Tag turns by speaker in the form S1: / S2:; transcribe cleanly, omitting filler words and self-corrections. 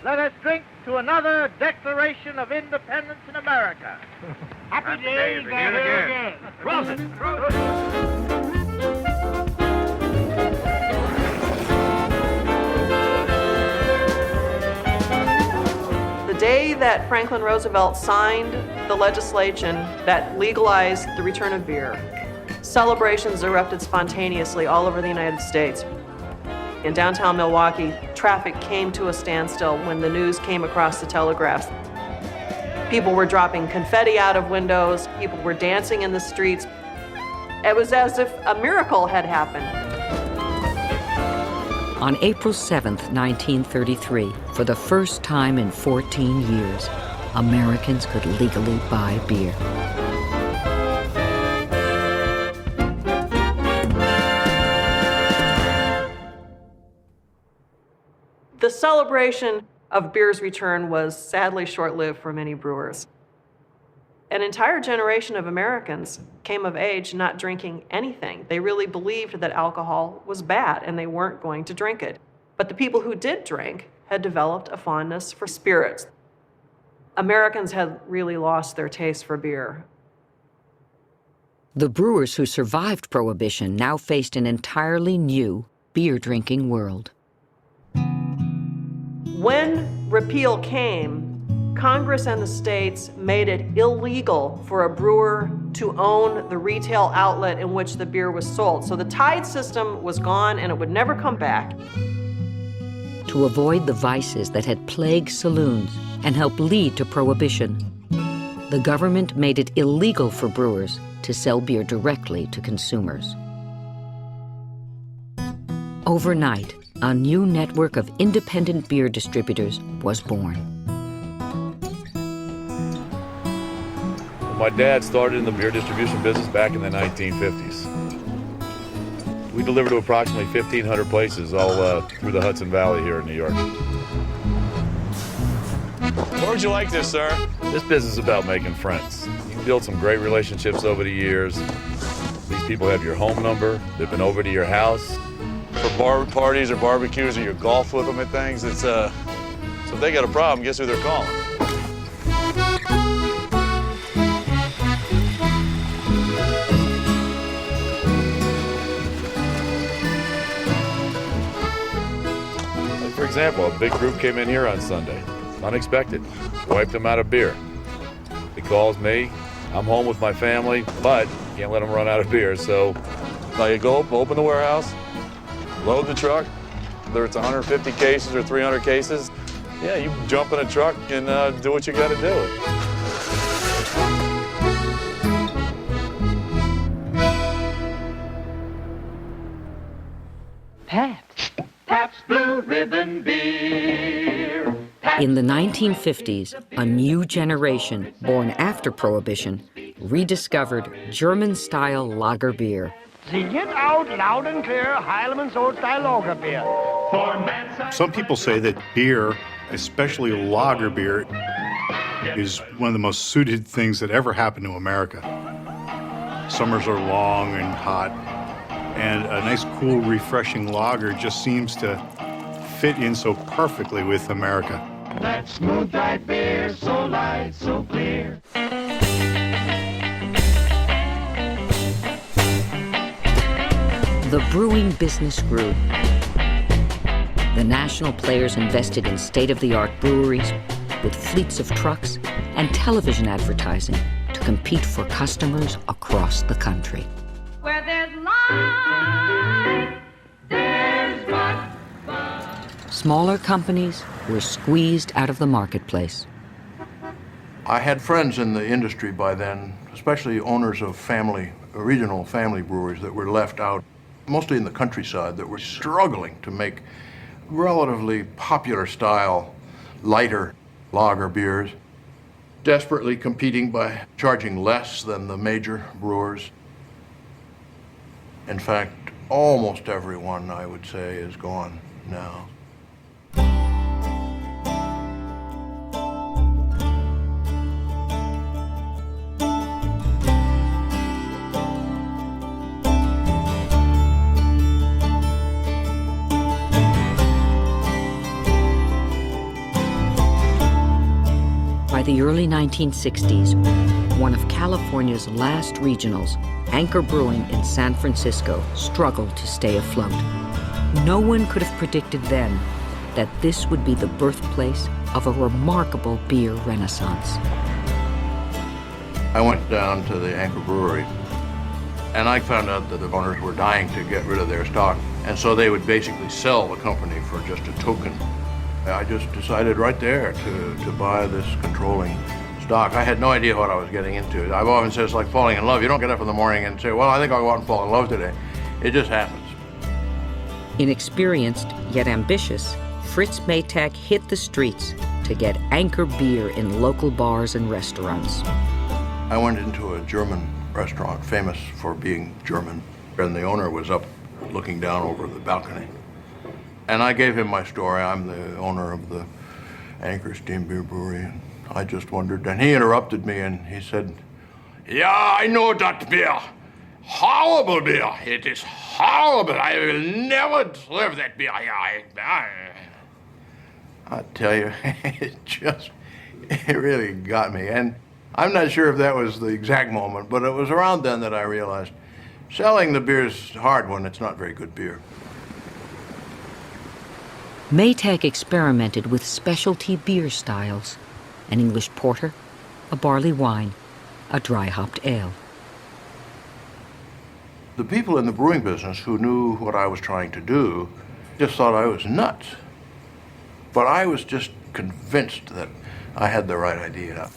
S1: Let us drink to another Declaration of Independence in America. Happy days again.
S2: The day that Franklin Roosevelt signed the legislation that legalized the return of beer, celebrations erupted spontaneously all over the United States. In downtown Milwaukee, traffic came to a standstill when the news came across the telegraphs. People were dropping confetti out of windows, people were dancing in the streets. It was as if a miracle had happened.
S3: On April 7th, 1933, for the first time in 14 years, Americans could legally buy beer.
S2: The celebration of beer's return was sadly short-lived for many brewers. An entire generation of Americans came of age not drinking anything. They really believed that alcohol was bad and they weren't going to drink it. But the people who did drink had developed a fondness for spirits. Americans had really lost their taste for beer.
S3: The brewers who survived Prohibition now faced an entirely new beer-drinking world.
S2: When repeal came, Congress and the states made it illegal for a brewer to own the retail outlet in which the beer was sold. So the tide system was gone and it would never come back.
S3: To avoid the vices that had plagued saloons and helped lead to Prohibition, the government made it illegal for brewers to sell beer directly to consumers. Overnight, a new network of independent beer distributors was born.
S4: My dad started in the beer distribution business back in the 1950s. We deliver to approximately 1,500 places all through the Hudson Valley here in New York. Where would you like this, sir? This business is about making friends. You build some great relationships over the years. These people have your home number. They've been over to your house. For bar parties or barbecues or you golf with them and things, it's so if they got a problem, guess who they're calling? Like for example, a big group came in here on Sunday, unexpected, wiped them out of beer. He calls me, I'm home with my family, but can't let them run out of beer, so now you go open the warehouse, load the truck, whether it's 150 cases or 300 cases. Yeah, you jump in a truck and do what you got to do.
S1: Pabst Blue Ribbon beer.
S3: In the 1950s, a new generation, born after Prohibition, rediscovered German-style lager beer.
S1: Sing it out loud and clear, Heileman's Old Style Lager beer.
S5: Some people say that beer, especially lager beer, is one of the most suited things that ever happened to America. Summers are long and hot, and a nice, cool, refreshing lager just seems to fit in so perfectly with America.
S1: That smooth, dry beer, so light, so clear.
S3: The brewing business grew. The national players invested in state-of-the-art breweries with fleets of trucks and television advertising to compete for customers across the country.
S6: Where there's life, there's but fun.
S3: Smaller companies were squeezed out of the marketplace.
S7: I had friends in the industry by then, especially owners of regional family breweries that were left out, mostly in the countryside, that were struggling to make relatively popular style, lighter lager beers, desperately competing by charging less than the major brewers. In fact, almost everyone, I would say, is gone now.
S3: the early 1960s, one of California's last regionals, Anchor Brewing in San Francisco, struggled to stay afloat. No one could have predicted then that this would be the birthplace of a remarkable beer renaissance.
S7: I went down to the Anchor Brewery, and I found out that the owners were dying to get rid of their stock, and so they would basically sell the company for just a token. I just decided right there to buy this controlling stock. I had no idea what I was getting into. I've often said it's like falling in love. You don't get up in the morning and say, well, I think I'll go out and fall in love today. It just happens.
S3: Inexperienced yet ambitious, Fritz Maytag hit the streets to get Anchor beer in local bars and restaurants.
S7: I went into a German restaurant, famous for being German, and the owner was up looking down over the balcony. And I gave him my story. I'm the owner of the Anchor Steam Beer Brewery. And I just wondered, and he interrupted me and he said, "Yeah, I know that beer. Horrible beer. It is horrible. I will never serve that beer here." I tell you, it really got me. And I'm not sure if that was the exact moment, but it was around then that I realized selling the beer is hard when it's not very good beer.
S3: Maytag experimented with specialty beer styles, an English porter, a barley wine, a dry-hopped ale.
S7: The people in the brewing business who knew what I was trying to do just thought I was nuts. But I was just convinced that I had the right idea.